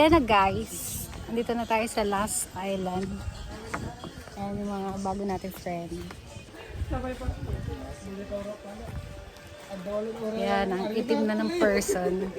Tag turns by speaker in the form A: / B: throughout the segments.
A: Ayan na guys. Andito na tayo sa last island. Ayan yung mga bago natin friend. Ayan, ang itim na ng person.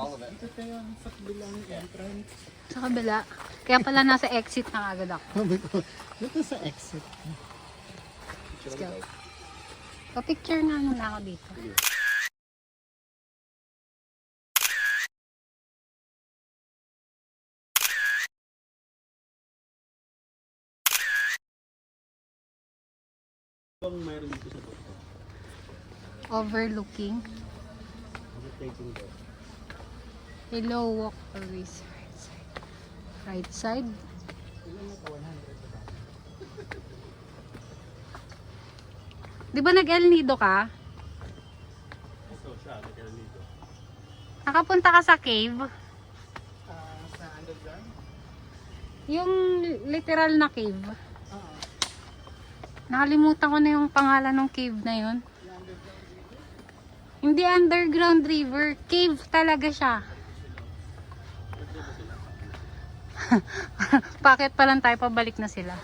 B: All of it.
A: Sa kabila. Kaya pala nasa exit na agad ako.
C: Dito sa exit.
A: Let's go. Pa-picture na muna ako dito. Overlooking. Hello, walk always right side. Right side. Di ba nag-El Nido ka? Nakapunta ka sa cave?
C: Sa underground?
A: Yung literal na cave. Nakalimutan ko na yung pangalan ng cave na yun. Hindi underground river. Cave talaga siya. Bakit pa lang tayo pabalik na sila?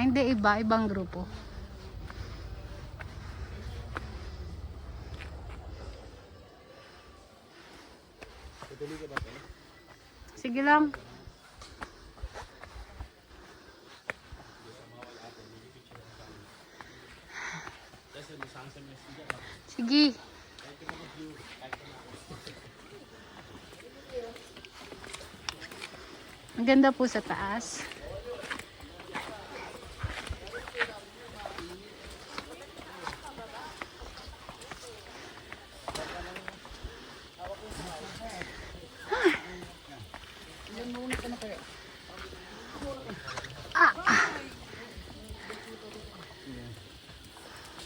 A: Ay, hindi iba. Ibang grupo. Sige lang. Sige. Ang ganda po sa taas.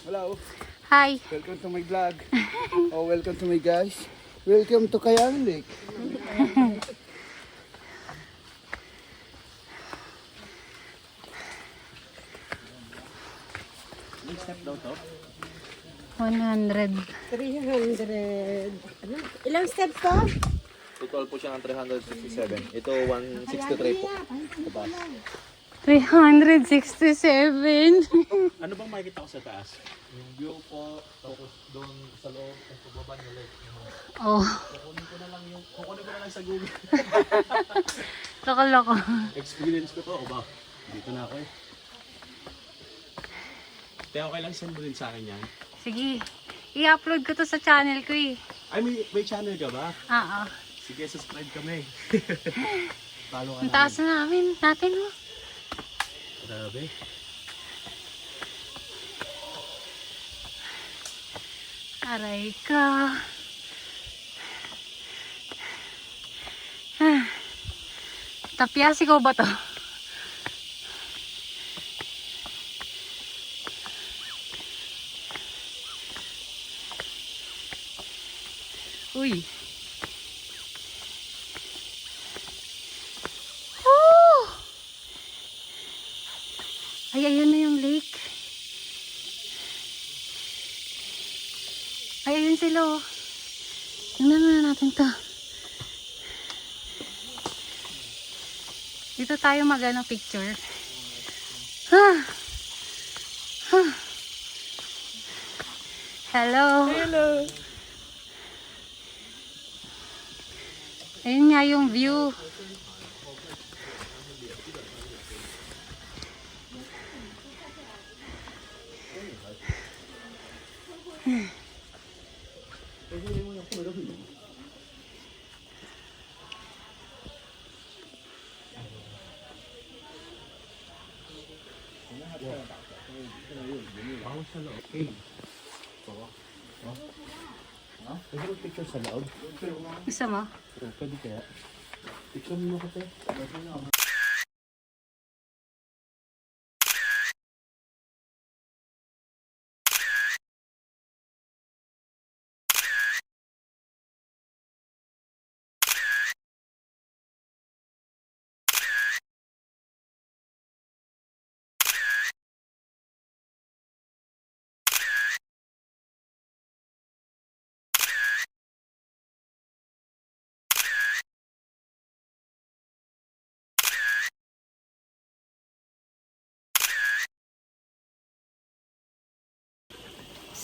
C: Hello.
A: Hi.
C: Welcome to my vlog. Oh, welcome to my guys. Welcome to Kayan Lake.
B: Ilang step daw to?
A: 100.
D: 300. Ano? Ilang steps to?
B: Total po siya ng 367. Ito 163 po. Diba?
A: 367.
B: Ano bang makikita ko sa taas? Yung view po, tapos doon sa loob, at pagbaba ng lake.
A: Oh,
B: Kukunin ko na lang sa Google.
A: loko-loko.
B: Experience ko to, o ba? Dito na ako eh. Kaya okay lang send mo rin sa akin yan.
A: Sige. I-upload ko to sa channel ko eh.
B: Ay, may channel ka ba?
A: Oo.
B: Sige, subscribe kami. Follow ka
A: Ang taas na natin oh.
B: Grabe.
A: Aray ka. Tapyas, ikaw ba to? Uy. Oh! Ay, ayun na yung lake. Ay, ayun sila oh. Tingnan na natin to. Dito tayo mag-ano picture. Hello.
D: Hello.
A: Ayun nga yung view.
B: Bawas sa loob. Okay. Pwede mo picture sa loob?
A: Gusto mo?
B: Pwede kaya? Picture mo ko, te.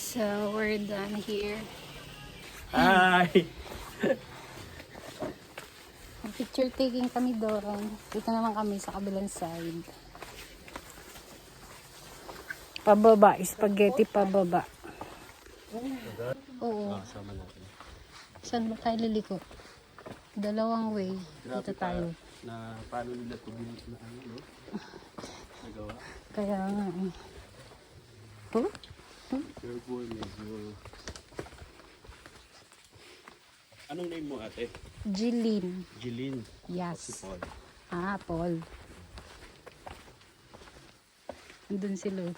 A: So, we're done here.
B: Hi!
A: Picture taking kami doon. Dito naman kami sa kabilang side. Pababa, spaghetti pababa. Oo.
B: Sama natin.
A: Saan ba tayo liliko? Dalawang way. Dito tayo.
B: Na paano nila ito na ano, no? Nagawa.
A: Kaya nga eh. Oh?
B: Your boy, medyo... Anong name mo, ate?
A: Jilin.
B: Jeline. Si
A: Yes.
B: Paul.
A: Ah, Paul. Andun sila.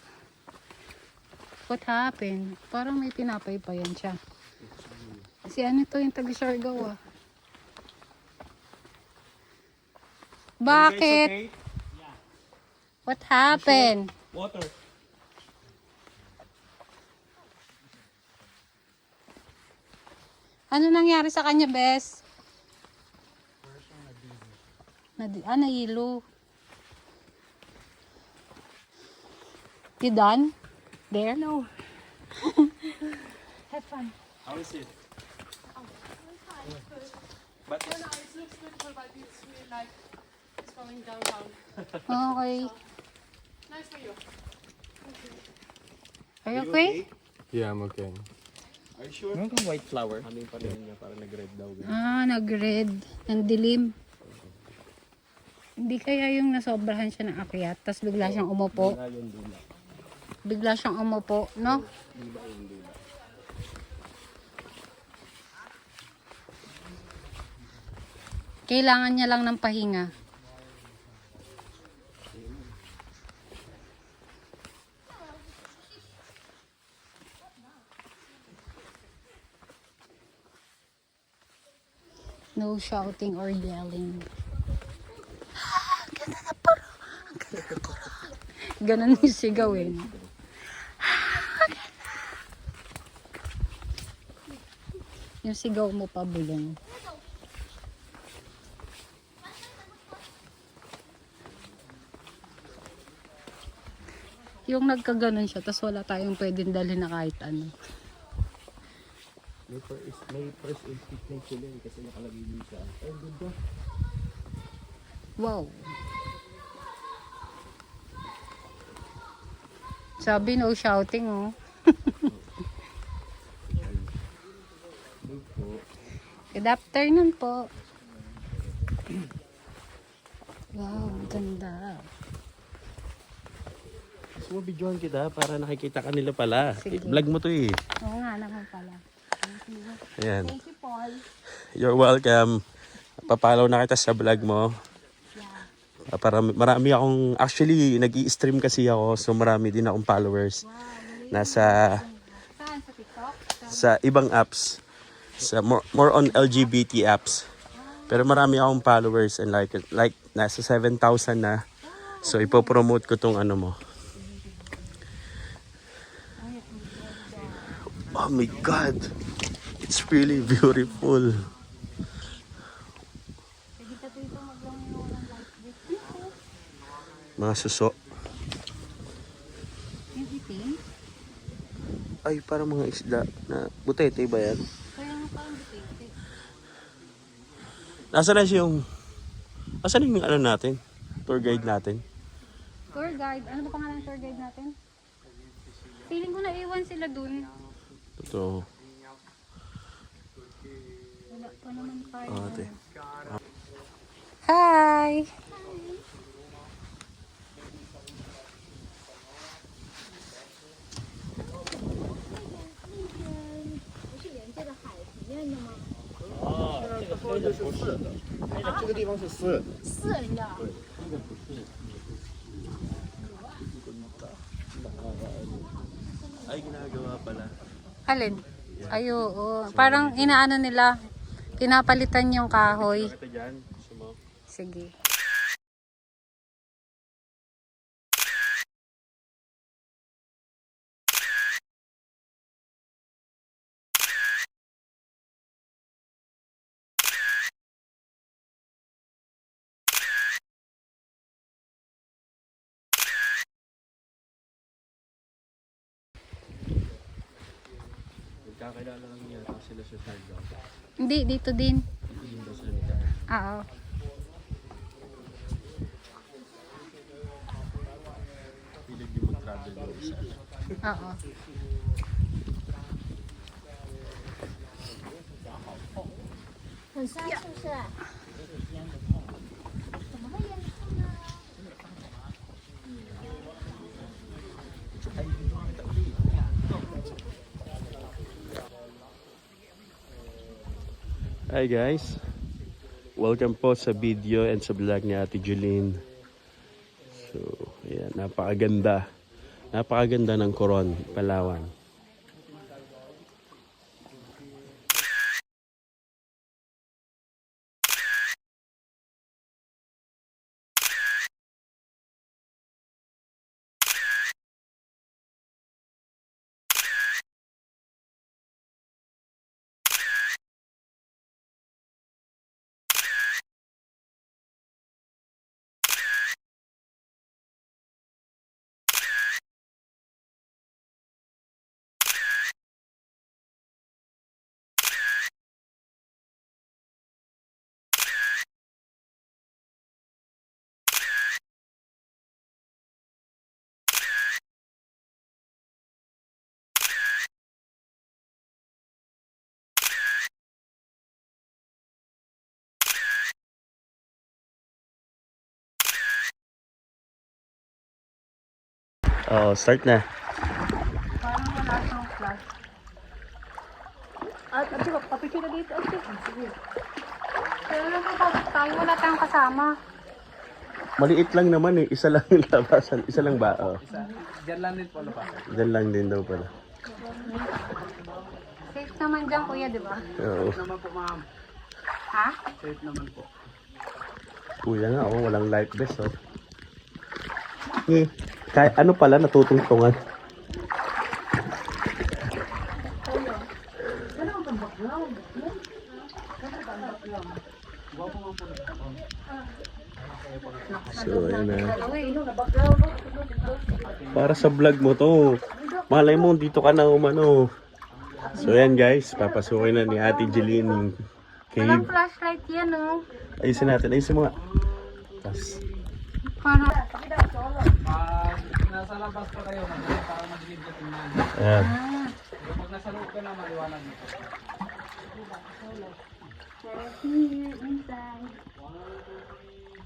A: What happened? Parang may pinapaypayan siya. Kasi ano to yung taga-Siargao ah. Bakit? What happened?
B: Water.
A: Ano nangyari sa kanya, Bes? Nahilo. You done? There? No. Have fun.
B: How is it? But
E: No, it looks beautiful, but it's really like it's going downtown.
A: Okay.
E: Nice for you.
A: Are you okay?
F: Yeah, I'm okay.
B: Are you sure?
F: Ano yung white flower?
B: Ano yung panahon niya? Parang nag-red daw.
A: Ah, nag-red. Ang dilim. Hindi kaya yung nasobrahan siya ng akyat, tapos bigla siyang umupo. Bigla siyang umupo, no? Kailangan niya lang ng pahinga. No shouting or yelling. Ang ganda na paro. Ang ganda na paro. Ganon yung sigaw eh. No? Yung sigaw mo pa bulong. Yung nagkaganon siya, tas wala tayong pwedeng dalhin na kahit ano.
B: May first aid kit na sila kasi nakalagay din siya. Ay, ganda.
A: Wow. Sabi no shouting oh. Good afternoon po. Wow, ganda.
B: Gusto mo videohan kita para nakikita ka nila pala.
A: Sige.
B: Vlog mo to eh.
A: Oo nga naman pala.
B: Ayan.
A: Thank you, Paul.
B: You're welcome. Papalaw na kita sa vlog mo. Para marami akong, actually nag-i-stream kasi ako, so marami din akong followers. Nasa
A: Saan? Sa TikTok?
B: sa ibang apps, sa more on LGBT apps. Pero marami akong followers and like nasa 7,000 na. So ipopromote ko tong ano mo. Oh my God! It's really beautiful. Mga suso.
A: Everything?
B: Ay, parang mga isda na butete ba yan?
A: Kaya nga parang butete.
B: Nasaan na yung... Nasaan yung ano natin? Tour guide natin?
A: Tour guide? Ano ba pangalan ng tour guide natin? Feeling ko naiwan sila dun.
B: Totoo.
A: Wala pa naman tayo.
B: Ate.
A: Hi!
B: Ay, ginagawa pala.
A: Alin? Ay, oo. Parang inaano nila, pinapalitan yung kahoy.
B: Ito dyan. Gusto mo?
A: Sige.
B: Kakilala lang yata sila sa Siargao.
A: Hindi, dito din.
B: Hindi ba sila nagkakilala?
A: Oo.
B: Pilig yung mag-travel doon sa
A: Oo.
B: Hi guys, welcome po sa video and sa vlog ni Ate Julene. So, ayan, napakaganda ng Coron, Palawan. Oh, start na.
A: Parang wala siyang flash. At di ba, papicture na dito. Okay. Sige. Pero napapasok tayo, wala tayong kasama.
B: Maliit lang naman eh, isa lang yung labasan, isa lang ba? Oh.
C: Diyan lang din po pa.
B: Diyan lang din daw pala.
A: Safe naman dyan, kuya, di ba?
B: Oo.
C: Naman po ma'am.
A: Ha?
C: Safe naman po.
B: Kuya nga, oh, walang life vest, oh. Kahit ano pala, natutungtungan. So, ayun na. Para sa vlog mo to. Malay mo, dito ka na umano. So, ayan guys, papasukin na ni Ate Jeline yung
A: Walang
B: cave.
A: flashlight yan, oh.
B: Ayusin natin, ayusin mo nga. Tapos,
A: Para,
C: Nasa labas pa kayo para mag-video tingnan.
B: ayan.
C: Pag nasa loob ka na, maliwanag nito.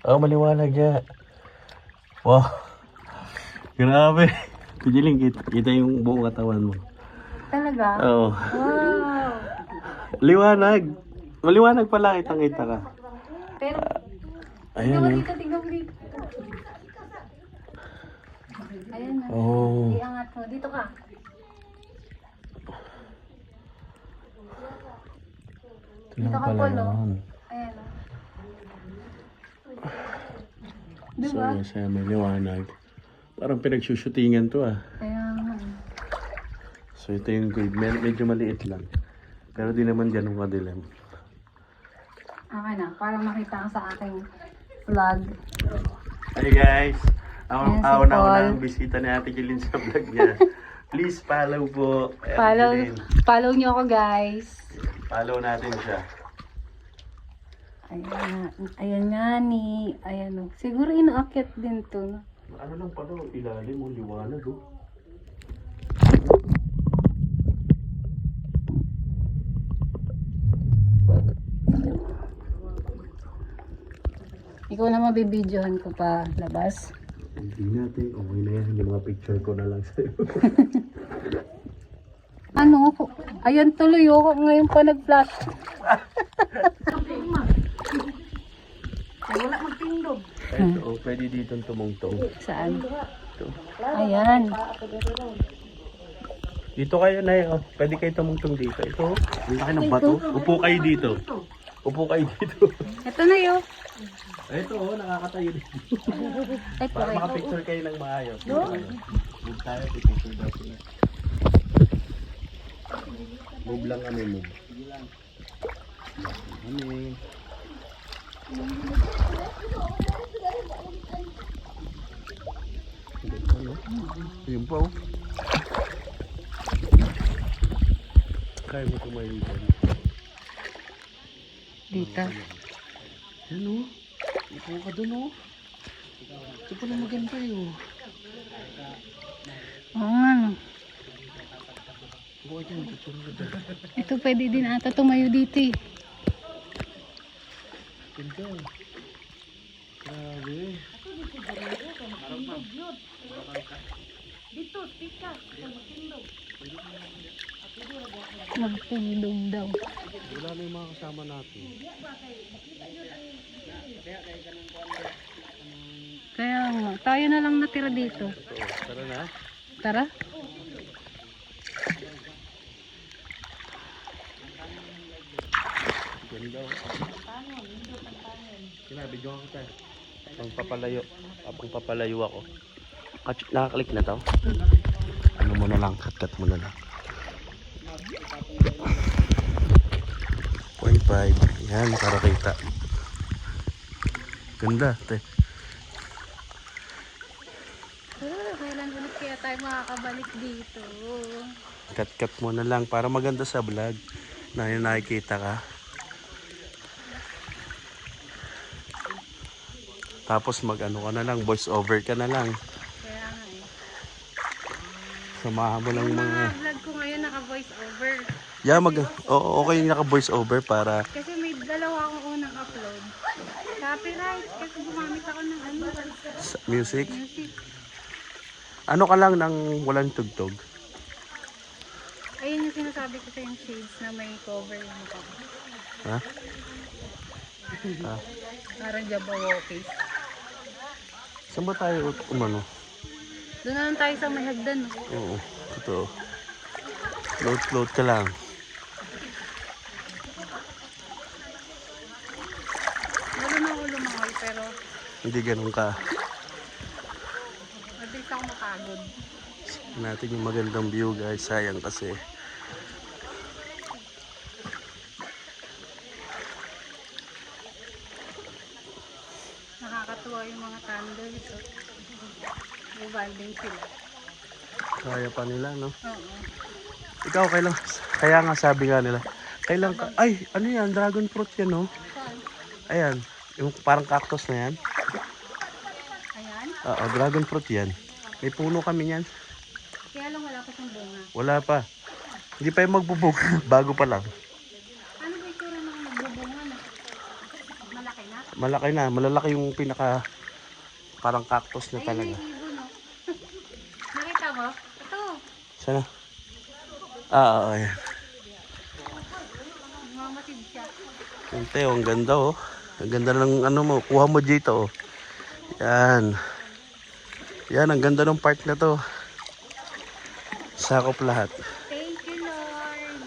B: Oh, maliwanag ya. Wow. Grabe. Ate Jeline, kita yung buong katawan mo.
A: talaga?
B: Oo.
A: Wow.
B: Liwanag. Maliwanag pala, kitang-kita ka.
A: Pero,
B: Ayan eh.
A: tingnan mo dito. Ayan na.
B: Oh.
A: Iangat mo. Dito ka.
B: Ito lang
A: Dito ka,
B: pala
A: Polo.
B: yun.
A: Ayan na.
B: So,
A: Diba?
B: masaya may liwanag. Parang pinagsushootingan to ah.
A: Ayan.
B: So, ito yung cave. Medyo maliit lang. Pero di naman ganun kadilim.
A: Okay na. Para makita ka sa aking vlog.
B: Hey guys!
A: Ayan si
B: Ako na
A: Paul.
B: ang bisita ni Ate Jeline sa vlog niya. Please follow po. Ate
A: Follow,
B: Jeline.
A: follow nyo ako, guys.
B: Follow natin siya.
A: Ayan, ayan nga ni, ayan o. Siguro inaakyat din to. No?
B: Ano lang pala, ilalim mo, liwanag oh.
A: Ikaw na mabibidyohan ko pa labas.
B: Hindi natin, okay na yan. Yung mga picture ko na lang sa'yo.
A: Ano ako? Ayan tuloy ako ngayon pa nag-flash. Ay, wala magtindog.
B: Ito, oh, pwede dito tumungtong.
A: Saan?
B: Ito.
A: Ayan.
B: Dito kayo na oh. Pwede kayo tumungtong dito. Ito, ang laki ng bato. Upo kayo dito. Upo kayo dito.
A: Ito na yun.
B: Ito oh, nakakatayo dito.
A: Ay,
B: Para
A: correct.
B: makapicture kayo ng maayos. Move tayo, picture daw sila. Move lang kami, move. Kami. Ayun pa oh. kaya mo tumayo dyan.
A: Dito.
B: Yan o. Ipo ka dun o. Ito pala maganda yun.
A: Oo nga no.
B: Buka dyan, picture mo dyan.
A: Ito pwede din ata tumayo dito eh.
B: Ganda. Grabe.
A: Magtindong daw.
B: Wala na yung mga kasama natin.
A: Kaya nga, tayo na lang natira dito.
B: Tara na.
A: Tara.
B: Ganda o. Kinabidyo ka kita. Pang papalayo. Pang papalayo ako. Nakaklik na to. Ano mo na lang. Cut mo na lang. 0.5. Yan, para kita. Ganda, te.
A: Kailan ulit kaya tayo makakabalik dito?
B: Cut mo na lang para maganda sa vlog. Na yung nakikita ka. Tapos mag-ano ka na lang, voice over ka na lang.
A: Kaya nga eh.
B: Samahan mo lang
A: Yung
B: mga...
A: mga vlog ko ngayon naka-voice over.
B: Yeah, okay yung naka-voice over para...
A: Kasi may dalawa akong unang upload. Copyright. Kasi gumamit ako ng ano.
B: Music.
A: Music.
B: Ano ka lang ng walang tugtog?
A: Ayun yung sinasabi ko sa yung shades na may cover yung mukha ko.
B: Ha? Ah,
A: Parang Jabberwockies.
B: saan ba tayo umano?
A: Doon na lang tayo sa may hagdan. No?
B: Oo, totoo. Float ka lang.
A: Marunong ako lumangoy pero
B: Hindi ganun ka.
A: mabilis ako mapagod.
B: Natin yung magandang view guys. Sayang kasi.
A: Nakakatuwa yung mga candles. So. Rewilding sila.
B: Kaya pa nila, no?
A: Oo.
B: Ikaw, kailan? Kaya nga sabi nga nila. Kailan ka? Ay, ano yan? Dragon fruit yan, no?
A: Saan?
B: Ayan. Yung parang cactus na yan.
A: Ayan.
B: Oo, dragon fruit yan. May puno kami yan.
A: Kaya lang wala pa siyang bunga.
B: Wala pa. Hindi pa yung magbubog. Bago pa lang.
A: Ano ba itsura ng magbubunga na? Malaki na?
B: Malaki na. Malalaki yung pinaka parang cactus na
A: Ayun na
B: talaga.
A: yung ibon, no? Nakita mo? Ito.
B: Sana? Oo, ayan.
A: Mamatid siya.
B: Ante, oh, ang ganda oh. Ang ganda ng ano mo. Kuha mo dito oh. Yan. Yan, ang ganda ng park na to. Sakop lahat.
A: Thank you, Lord.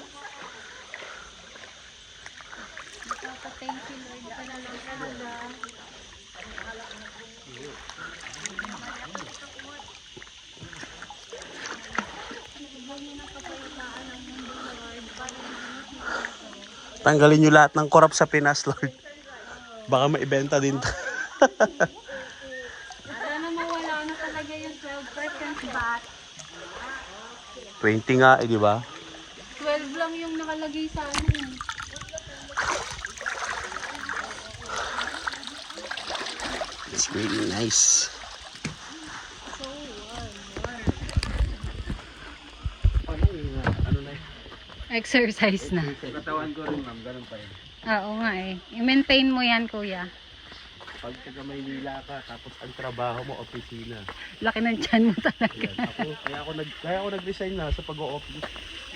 A: Thank you, Lord. Ka na lang talaga.
B: Tanggalin nyo lahat ng korap sa Pinas, Lord. Baka maibenta din to.
A: Sana mawala na talaga yung 12% VAT.
B: 20 nga eh, di ba?
A: 12 lang yung nakalagay sa ano.
B: It's really nice. Ano na
A: Exercise na.
B: katawan ko rin, ma'am. Ganun pa yun.
A: Oo nga eh. I-maintain mo yan, kuya.
B: Pag taga Maynila ka, tapos ang trabaho mo, opisina.
A: Laki ng tiyan mo talaga.
B: Ayan, kaya ako nag-resign na sa pag-o-office.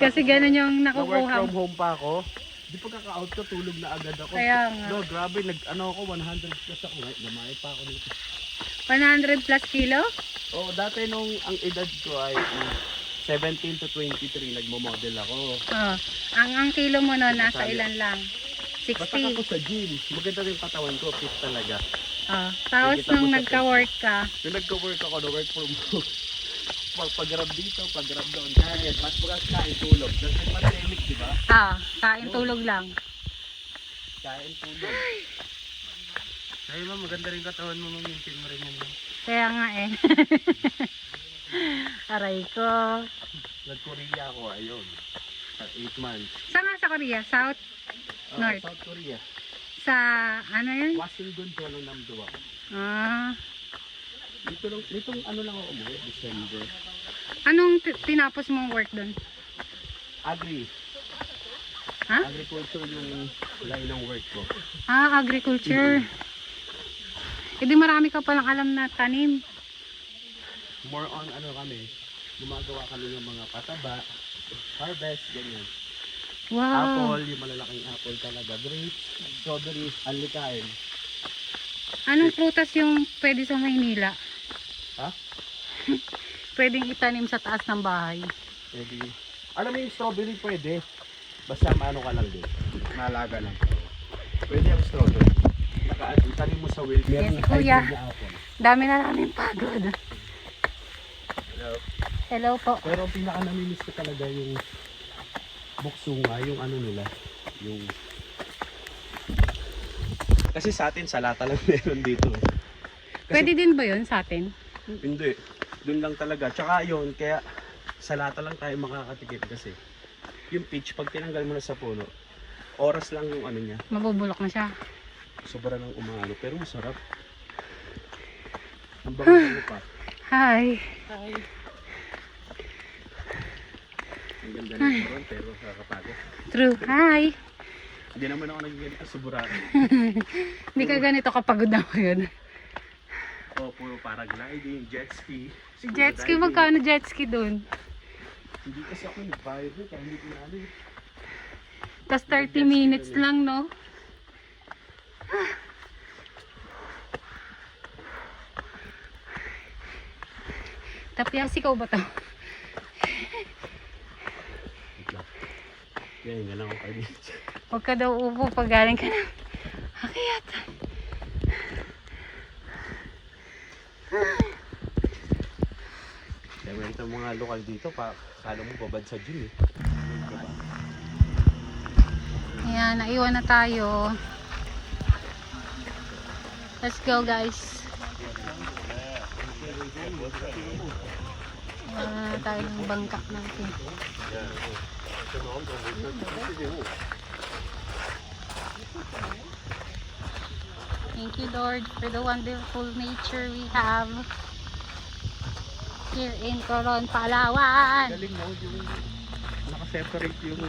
A: Kasi ganun yung
B: Na-work
A: nakukuha
B: from
A: mo.
B: home pa ako. Di pagkaka-out ko, tulog na agad ako.
A: Kaya nga.
B: No, grabe, ako, 100 plus ako. Gamay pa ako dito.
A: 100 plus kilo?
B: Oo, dati nung ang edad ko ay 17 to 23, nagmo-model ako.
A: Oh. Ang kilo mo no, nasa ilan lang?
B: Basta ako
A: 60.
B: sa gym, maganda rin katawan ko, fit talaga.
A: Oh. Tapos
B: Nakikita mo
A: nung
B: sa
A: nagka-work ka,
B: Nung nagka-work ako, na-work from home. Pag-grab dito, pag-grab doon. Kahit, mas bukas kain tulog. Kasi pandemic, di ba?
A: kain tulog lang.
B: Kain tulog. Ay, ma'am, maganda rin katawan mo, maintain mo rin yan. Ma'am.
A: Kaya nga eh. Aray ko.
B: Nag-Korea ako, ayun. 8 months.
A: Saan nga sa Korea? South? North?
B: South Korea.
A: Sa ano yun?
B: Washington to ng Namdua.
A: Ah,
B: Nitong ano lang ako umuwi, December.
A: anong tinapos mong work doon?
B: Agri.
A: Ha?
B: Agriculture yung line ng work ko.
A: Ah, agriculture. Eh di marami ka palang alam na tanim.
B: More on ano kami, gumagawa kami ng mga pataba, harvest, ganyan.
A: Wow.
B: Apple, yung malalaking apple talaga. Grapes, strawberries, alikain.
A: Anong prutas yung pwede sa Maynila?
B: Ha?
A: Pwedeng itanim sa taas ng bahay.
B: Pwede. Alam mo yung strawberry pwede. Basta maano ka lang din. Malaga lang. Pwede ang strawberry. Itanim mo sa wild.
A: Yes,
B: Merong
A: kuya.
B: hybrid na apple.
A: Dami na namin pagod.
B: Hello.
A: Hello po.
B: Pero ang pinaka namimiss ko talaga yung buksunga, yung ano nila. Yung... Kasi sa atin, salata lang meron dito. Kasi,
A: Pwede din ba yun sa atin?
B: hindi. Doon lang talaga. Tsaka yun, kaya salata lang tayo makakatikim kasi yung peach, pag tinanggal mo na sa puno, oras lang yung ano niya.
A: Mabubulok na siya.
B: Sobra ng umano, pero masarap. Ang bango pa.
A: Hi.
B: Ang ganda ng koron, pero nakakapagod.
A: True. Hi.
B: Hindi naman ako naging ganito sa Boracay.
A: Hindi ka ganito kapagod na ko yun.
B: O, puro paragliding, jet ski. scuba
A: Jet ski,
B: diving.
A: magkano jet ski dun?
B: Hindi kasi ako nagbayad doon, kaya hindi ko na ano eh.
A: Tapos 30 minutes lang, no? Tapyas, ikaw ba to?
B: Yan, yan lang ako kayo.
A: Huwag ka daw upo pag galing ka ng akyat.
B: Kaya meron itong mga lokal dito, kala mo babad sa gym eh.
A: Ayan, naiwan na tayo. Let's go, guys. Tayo ng bangka natin. Thank you, Lord, for the wonderful nature we have here in Coron, Palawan.
B: Galing mo, yung nakaseparate yung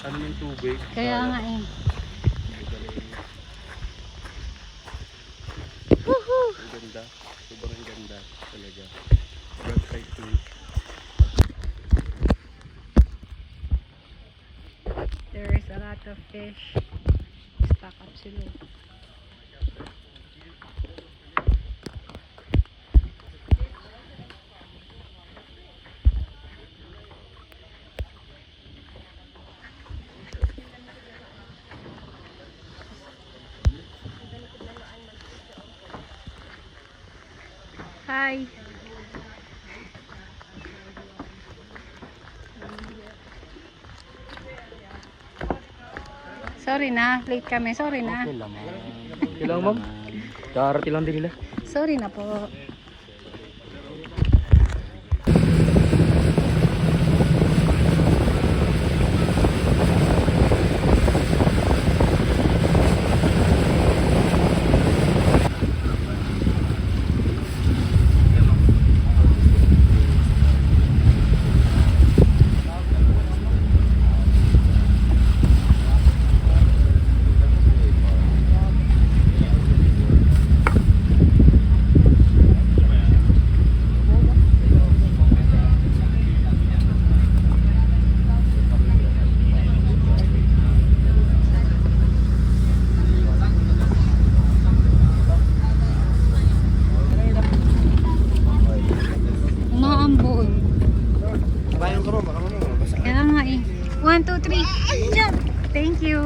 B: ano yung tubig.
A: Kaya nga eh. Woohoo!
B: Ang ganda, sobrang ganda talaga. Website to
A: There is a lot of fish. Stock up sila. Hi. Sorry na, late kami. Sorry na.
F: Kailangan ma'am. Kararating lang din nila.
A: Sorry na po. Umaambon.
C: Bayan ko rin, baka mo basta.
A: Kaya nga eh. 1, 2, 3. Jump! Thank you.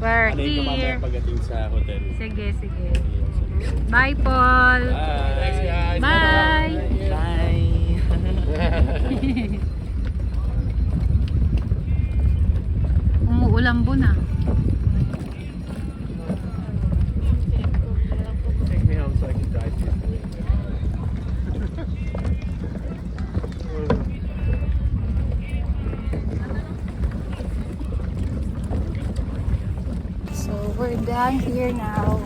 A: We're
B: ano yung mamaya
A: here.
B: pagdating sa hotel.
A: Sige, sige. Bye, Paul.
B: Thanks guys!
A: Bye.
F: Bye!
A: Umuulan na.
F: Take me home so I can drive you.
A: we're done here now.